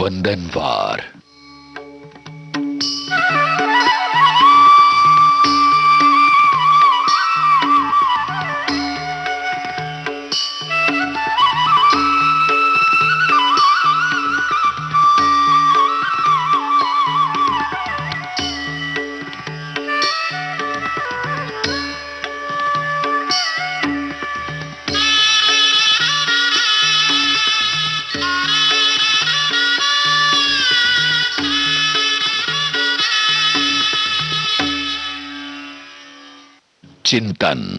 वंदनवार। चिंतन।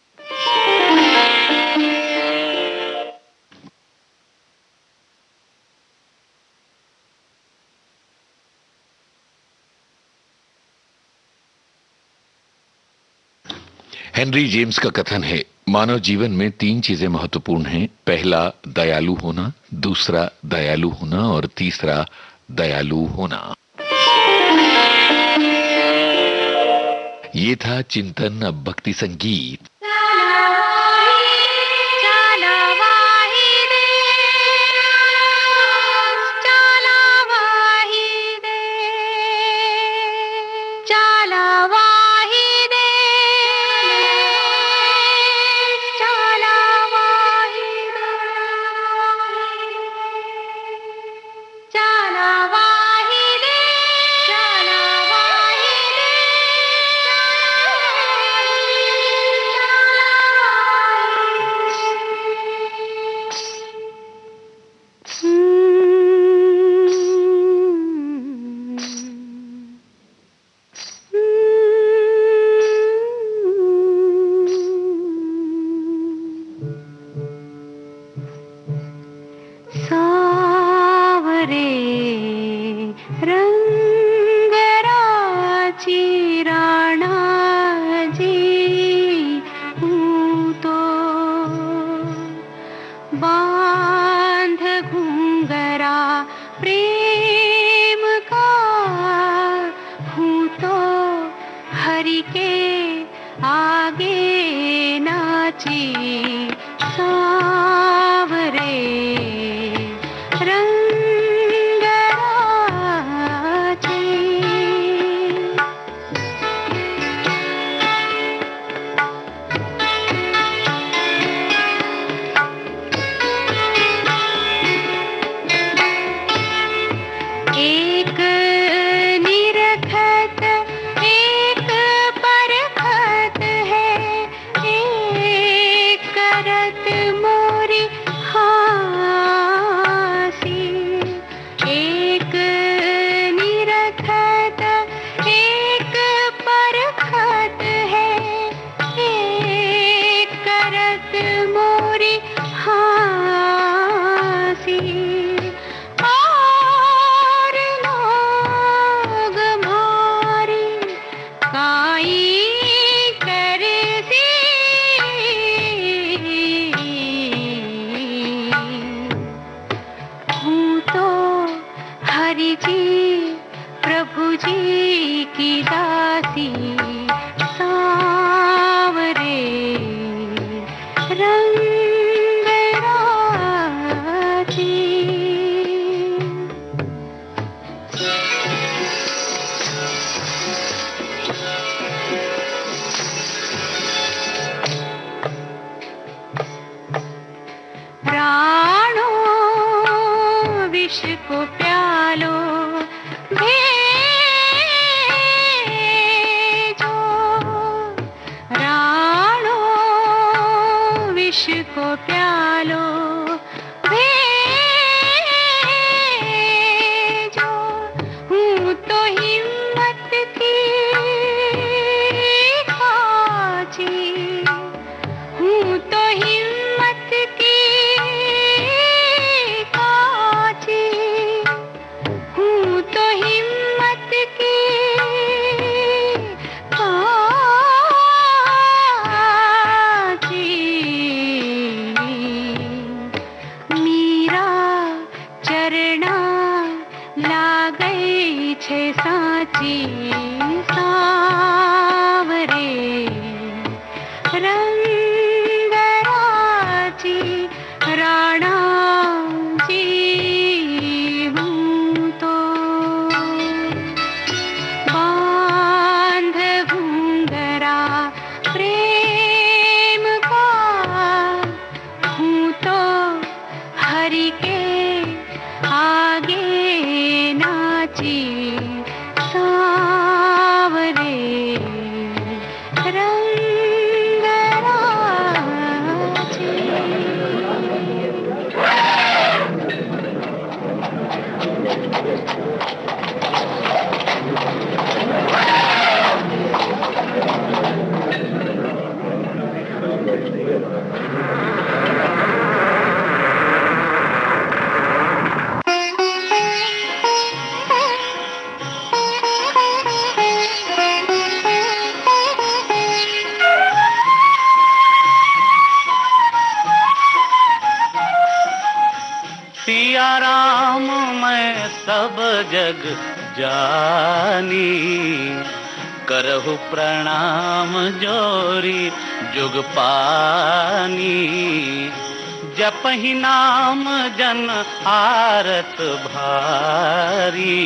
Henry James का कथन है, मानव जीवन में 3 चीजें महत्वपूर्ण हैं। पहला दयालु होना, दूसरा दयालु होना और तीसरा दयालु होना। ये था चिंतन। अब भक्ति संगीत। नाम मैं सब जग जानी, करहु प्रणाम जोरी जुग पानी। जपहि नाम जन आरत भारी,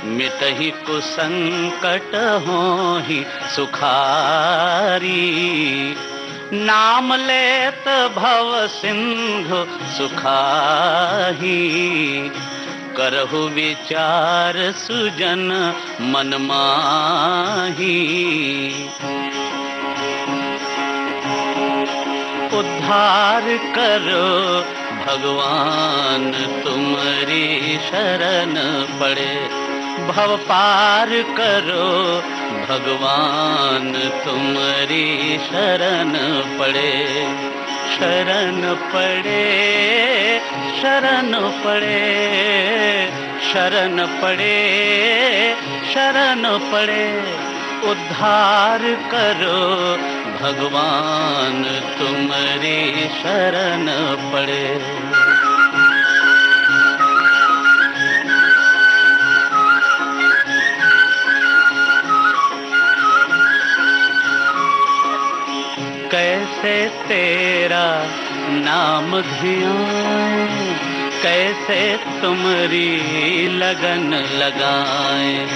मिटहि कुसंकट होहि सुखारी। नाम लेत भव सिंधु सुखाही, करहु विचार सुजन मन माही। उद्धार करो भगवान तुम्हारी शरण पड़े, भव पार करो भगवान तुम्हारी शरण पड़े। शरण पड़े, शरण पड़े, शरण पड़े, शरण पड़े। उद्धार करो भगवान तुम्हारी शरण पड़े। कैसे तेरा नाम धियाएं, कैसे तुम्हारी लगन लगाएं।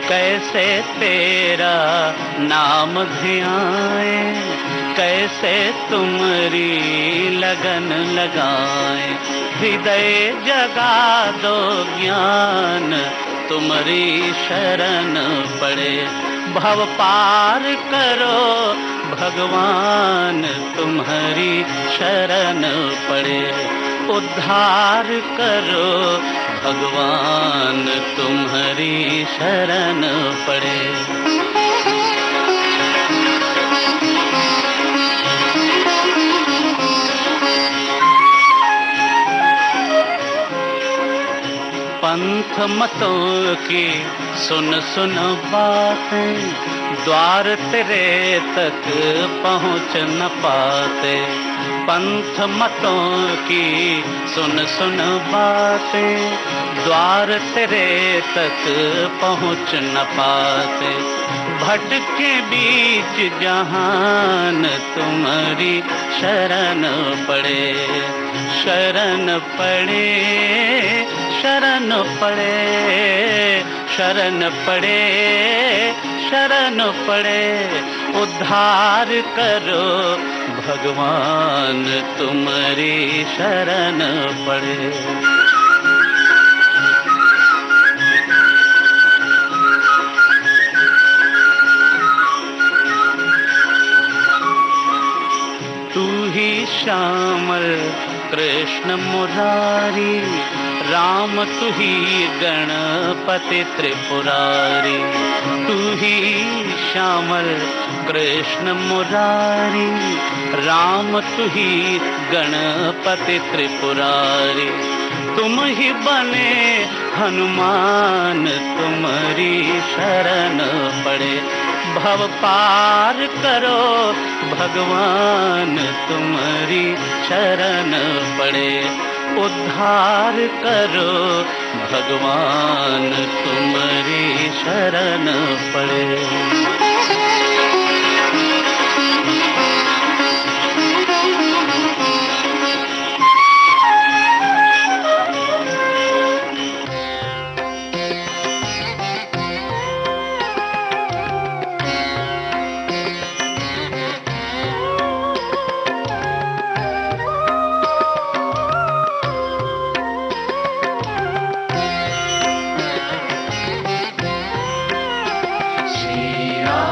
कैसे तेरा नाम धियाएं, कैसे तुम्हारी लगन लगाएं। हृदय जगा दो ज्ञान तुम्हारी शरण पड़े, भव पार करो भगवान तुम्हारी शरण पड़े। उद्धार करो भगवान तुम्हारी शरण पड़े। पंथ मतों की सुन सुन बातें, द्वार तेरे तक पहुँच न पाते। पंथ मतों की सुन सुन बातें, द्वार तेरे तक पहुँच न पाते। भटके बीच जहान तुम्हारी शरण पड़े। शरण पड़े, शरण पड़े, शरण पड़े, शरण पड़े। उद्धार करो भगवान तुम्हारी शरण पड़े। तू ही श्यामल कृष्ण मुरारी, राम तू ही गणपति त्रिपुरारी। तू ही श्यामल कृष्ण मुरारी, राम तू ही गणपति त्रिपुरारी। तुम ही बने हनुमान तुम्हारी शरण पड़े। भव पार करो भगवान तुम्हारी शरण पड़े। उद्धार करो भगवान तुम्हारी शरण पड़े। श्री राम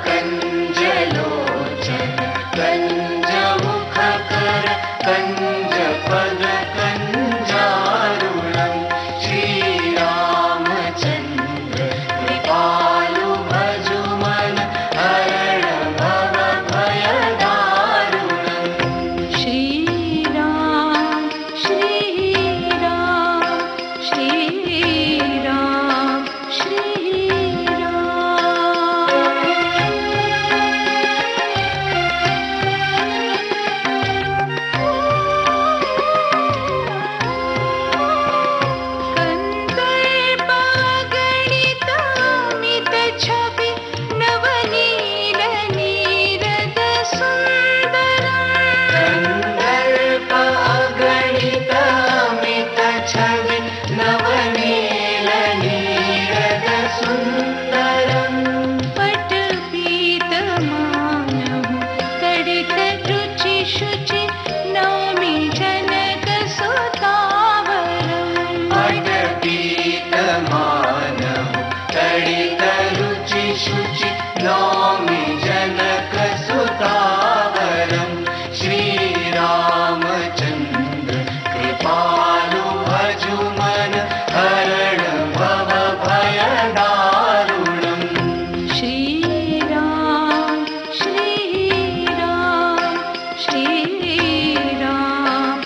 कञ्जलोचन कञ्जमुखकर कञ्जपद कञ्जारुणं श्रीरामचन्द्र कृपालु भजुमन हरण भव भयदारुणं श्रीराम श्रीराम श्रीराम नौमि जनक सुतावरं श्रीरामचन्द्र कृपालु भजुमन हरण भव भयदारुणं श्रीराम श्रीराम श्रीराम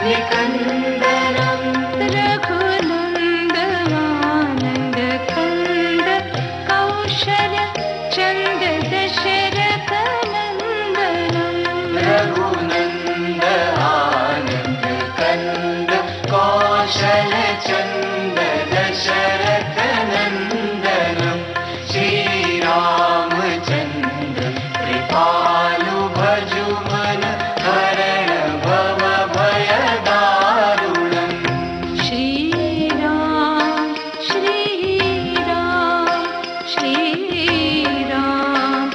निकन्दनं रघुनन्दनानन्द कन्द कौशल चन्द दशरथ नन्दनं रघुनन्द आनन्द कन्द कौशल चन्द दशरथ नन्दनं श्रीरामचन्द्र कृपालु भजुमन हरण भव भयदारुणं श्रीराम श्रीराम श्रीराम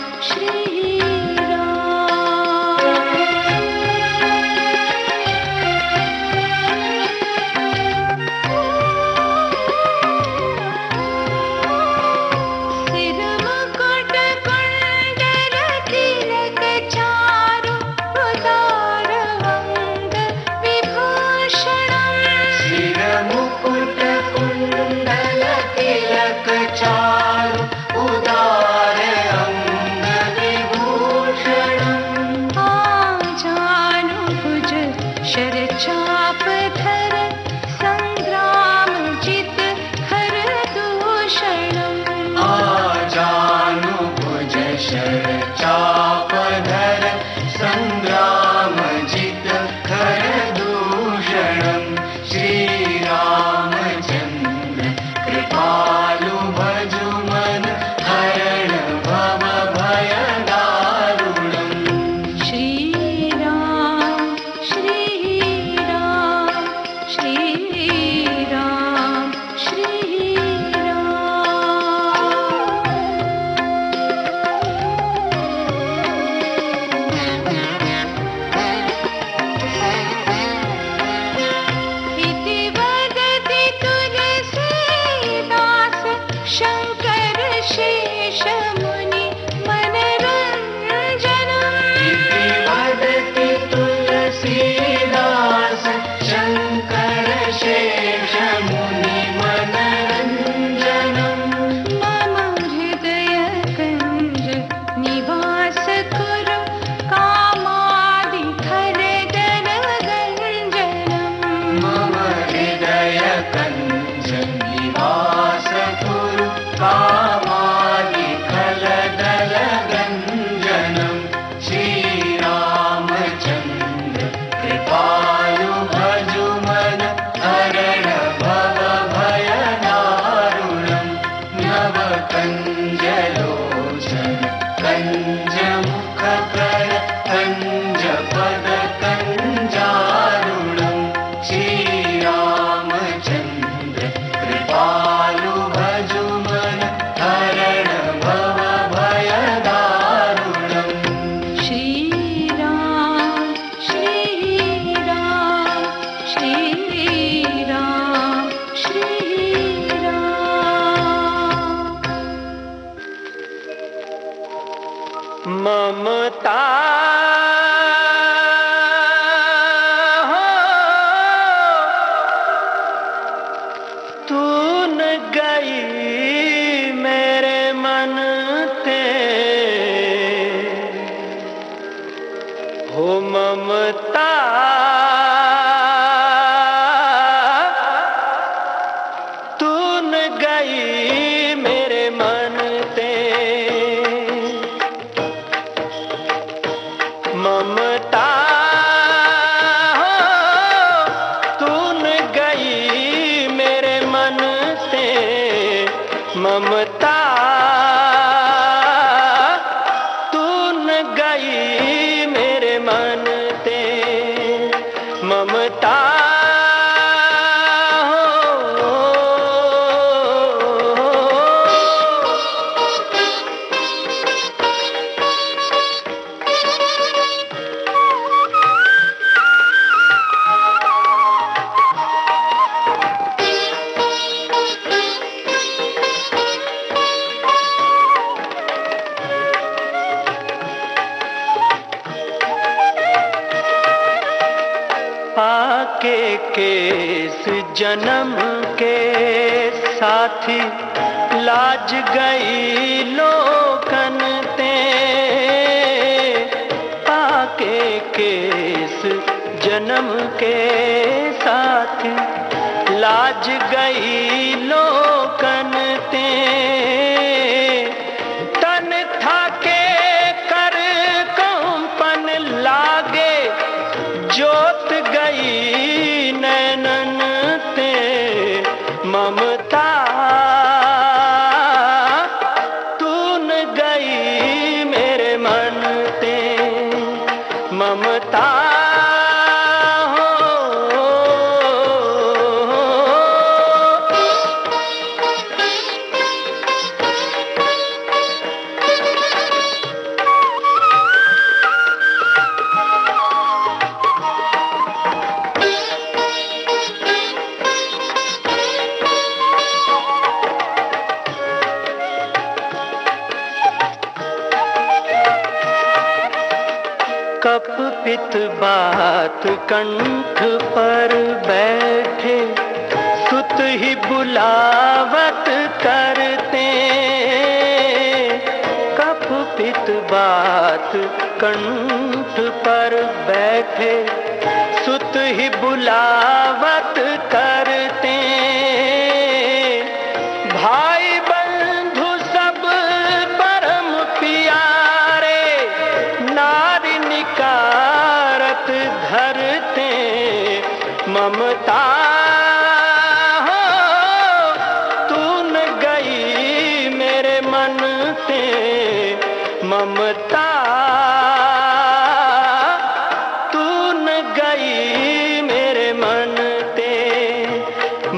सिरमुकुट कुण्डल तिलक चारु उदार अंग विभूषणं सिरमुकुट कुण्डल तिलक चारु उदार अंग विभूषणं आजानुभुज शरचाप धर संग्राम जित हर दूषणम् आजानुभुज शरचापधर सङ्ग्रामजित खरदूषणं श्रीरामचन्द्र कृपालु भजुमन हरण भव भयदारुणं श्रीराम श्रीराम श्रीराम श्रीराम ममता हो तून गई मेरे मन ते हो ममता तून गई मेरे मन ते ममता हो तून गई मेरे मन से ममता तून गई मेरे मन से ममता पाके केस जन्म के साथी लाज गई लोकन ते पाके केस जन्म के साथी लाज गई लोकन ते तन थाके कर कंपन लागे जोत गई नैनन ते ममता तून गई मेरे मन ते ममता कप पित बात कंठ पर बैठे सुत ही बुलावत करते कप पित बात कंठ पर बैठे सुत ही बुलावत करते भाई बंधु सब परम प्यारे नारी निकारत धरते ममता हो तून गई मेरे मन से ममता तून गई मेरे मन ते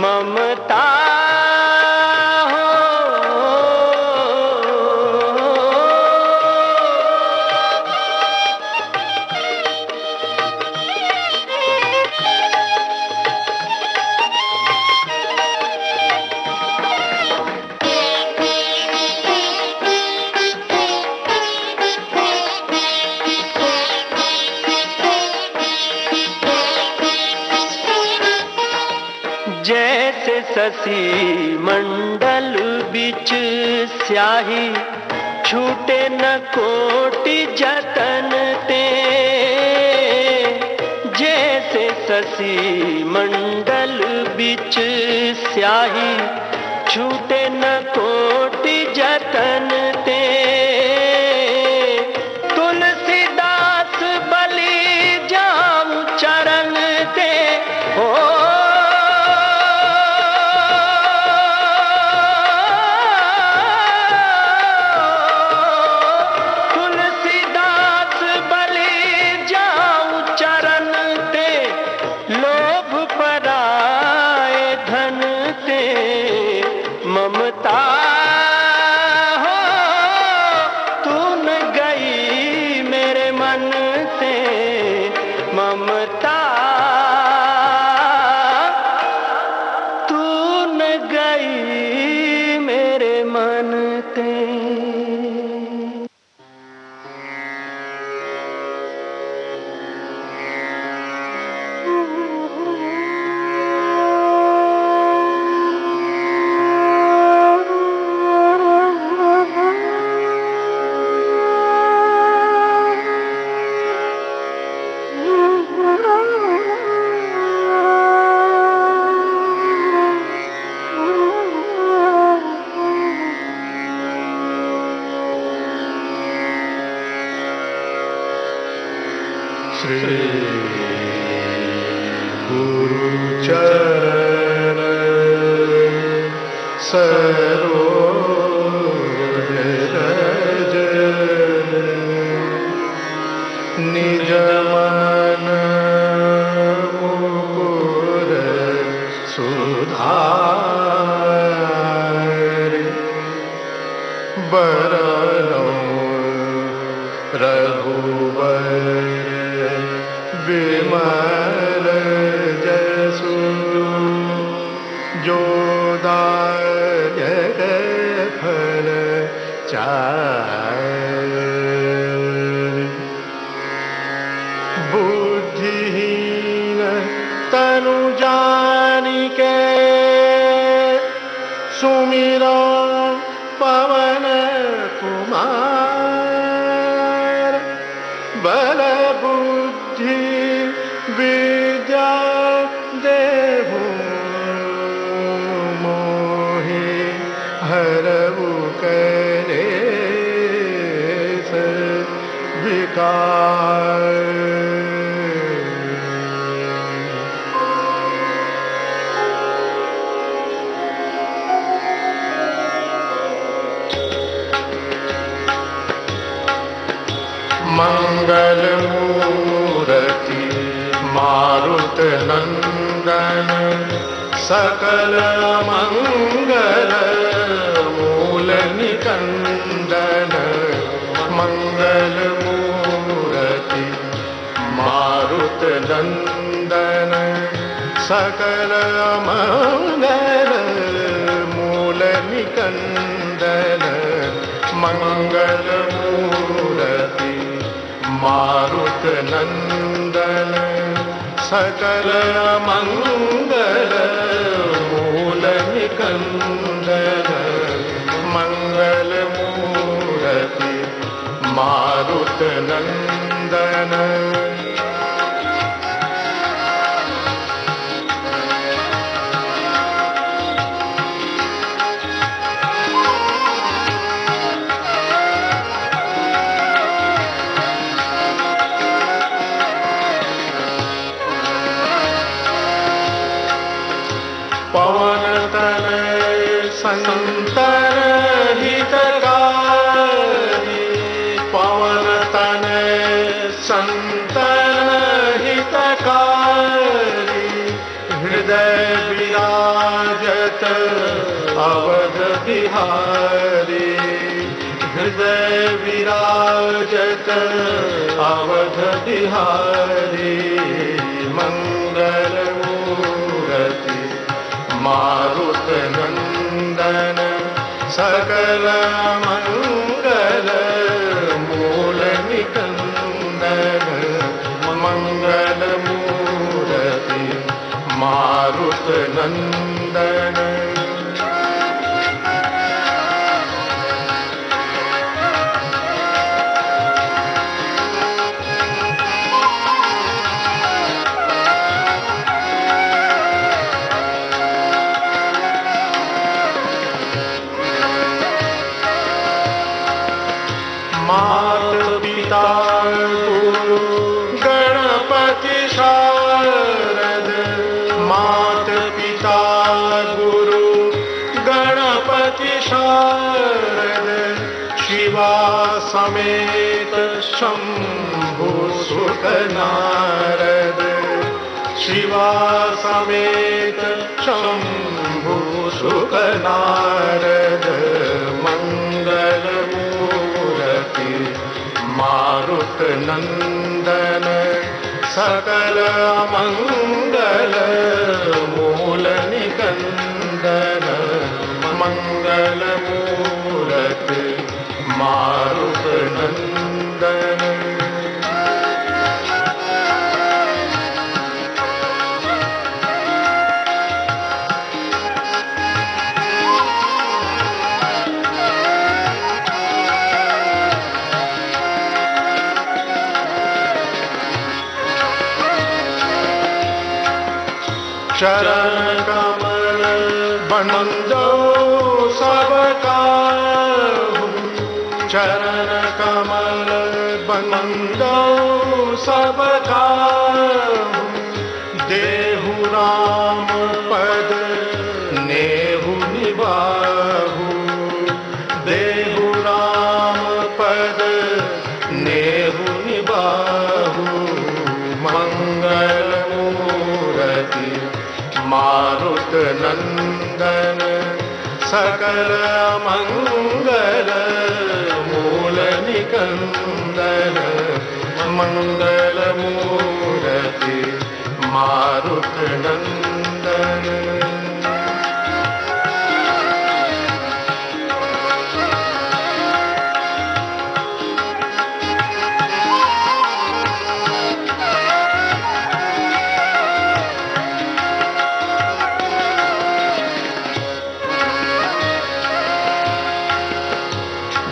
ममता जैसे शशि मंडल बिच स्याही छूटे न कोटि जतन ते जैसे शशि मंडल बिच स्याही छूटे न कोटि जतन ते तुलसीदास बलि जाऊं चरण ते हो ममता हो श्री गुरु चरण सरोज रज निज मन मुकुर सुधार बरनो रघुवर विमल जसु जो दायक फल चारि बुद्धिहीन तनु जानिके सुमिरो पवन कुमार बल बुद्धि विद्या देहु मोहि हरऊ कलेस विकार मंगल मूर्ति मारुत नंदन सकल मंगल मूल निकंदन मंगल मूर्ति मारुत नंदन सकल मंगल मूल निकंदन मंगल मूर्ति मारुत नंदन सकल मंगल मूल निकंदन मंगल मूर्ति मारुत नंदन पवन तनय संतन हितकारी पवन तनय संतन हितकारी हृदय विराजत अवध बिहारी हृदय विराजत अवध बिहारी मंगल मूर्ति मारुत नंदन सकल मंगल मूल निकंदन मंगल मूर्ति मारुत नंदन मात पिता गुरु गणपति शारद मात पिता गुरु गणपति शारद शिवा समेत शंभु सुत नारद शिवा समेत शंभु सुत नारद मंगल मारुत नंदन सकल मंगल मूल निकंदन मंगल मूर्ति मारुत नंदन चरण कमल बंदो सब काहू चरण कमल बंदो सबका देहु राम पद नेहु निबाहु देहु राम पद नेहु निबाहु मंगल मूर्ति मारुत नंदन सकल मंगल मूल निकंदन मंगल मूर्ति मारुत नंदन।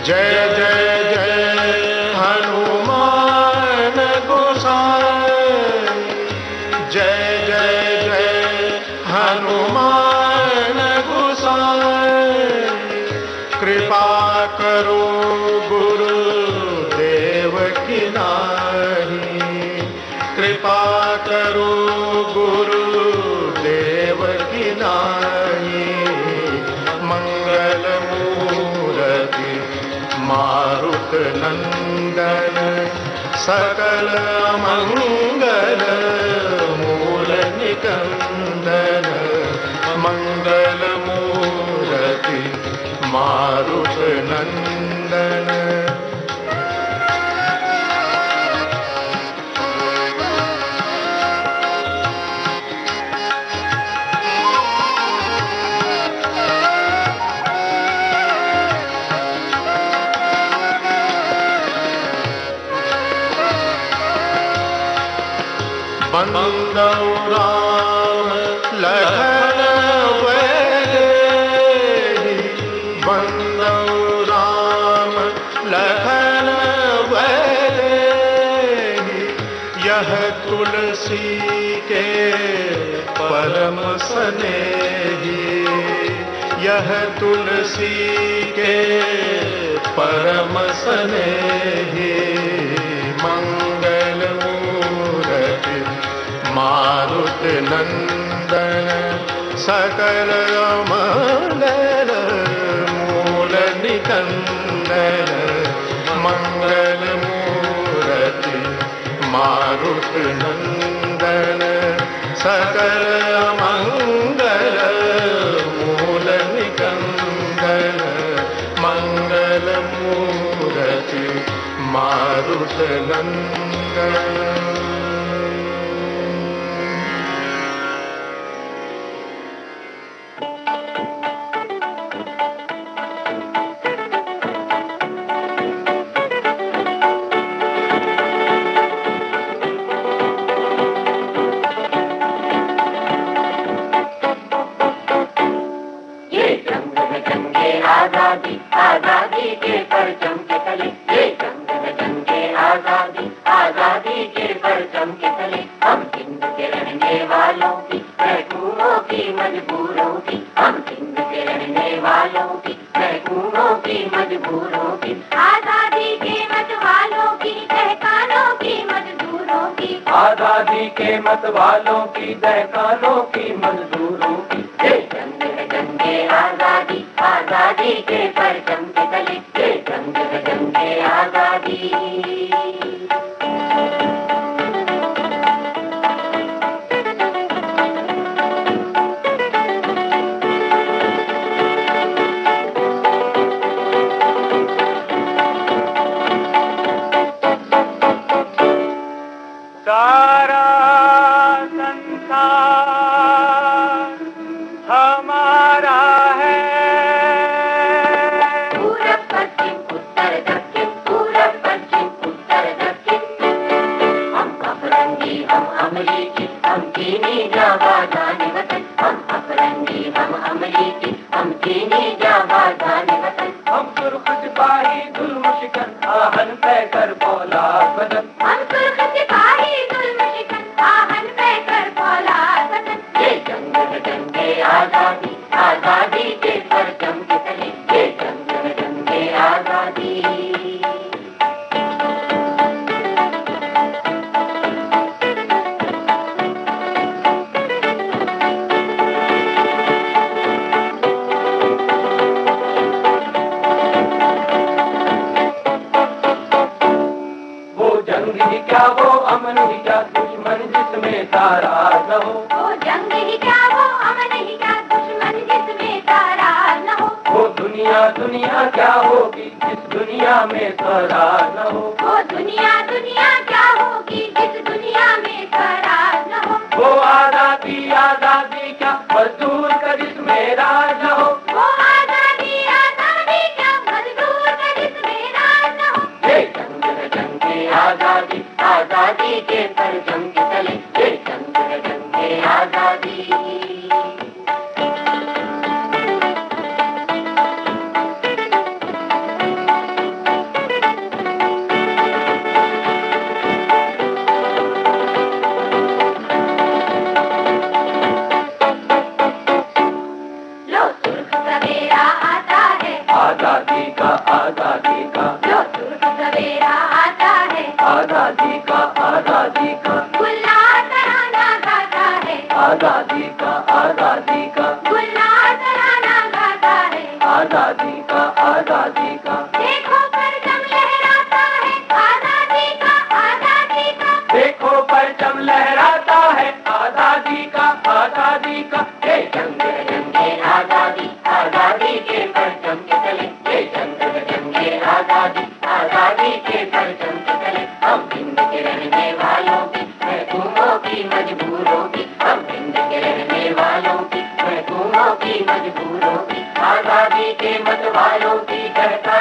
जय जय जय हनुमान गोसाई जय जय जय हनुमान गोसाई कृपा करो गुरुदेव की नाई कृपा करो गुरुदेव की नाई मंगल मूर्ति मारुत नंदन सकल मंगल मूल निकंदन मंगल मूर्ति मारुत नंदन। बंदौ राम लखन वैदेही बंदौ राम लखन वैदेही यह तुलसी के परम स्नेही यह तुलसी के परम स्नेही मंगल मूर्ति मारुत नंदन सकल मंगल मूल निकंदन मंगल मूर्ति मारुत नंदन सकल मंगल मूल निकंदन मंगल मूर्ति मारुत नंदन। आजादी आजादी के परचम के तले ये जंग में जंगे आजादी आजादी के परचम के तले हम सिंध के रहने वालों की महकूमों की मजबूरों की हम सिंध के रहने वालों की महकूमों की मजबूरों की आजादी के मत वालों की दहकानों की मजदूरों की आजादी के मत वालों की दहकानों की मजदूरों की ये जंग में जंगे आजादी आजादी के परचम के तले ये जंग में जंगे आजादी। सारा संसार हमारा है पूरब पश्चिम उत्तर दक्षिण पूरब पश्चिम उत्तर जंग ही क्या वो अमन ही क्या दुश्मन जिसमें तारा न हो। वो जंग ही क्या वो अमन ही क्या दुश्मन जिसमें तारा न हो। वो दुनिया दुनिया क्या होगी जिस दुनिया में स्वराज न हो। वो दुनिया दुनिया क्या होगी जिस दुनिया में स्वराज न हो। वो आजादी आजादी क्या मजदूर का जिसमें राज न हो। वो आजादी आजादी क्या मजदूर का जिसमें राज न हो। ये जंग है जंग है आजादी आजादी के परचम के तले ये जंग है जंग है आजादी। लो सुर्ख सवेरा आता है आजादी का आजादी का। लो सुर्ख सवेरा आता है आजादी का आजादी का। गुलनार तराना गाता है आजादी का आजादी का। गुलनार तराना गाता है आजादी का आजादी का। देखो परचम लहराता है आजादी का आजादी का। देखो परचम लहराता है आजादी का आजादी का। ये जंग है जंग है आजादी आजादी के परचम के तले ये जंग है जंग है आजादी आजादी के परचम के तले हम हिंद के रहने वालों की महकूमों की मजबूरों की हम हिंद के रहने वालों की महकूमों की मजबूरों की आजादी के मत वालों की कहता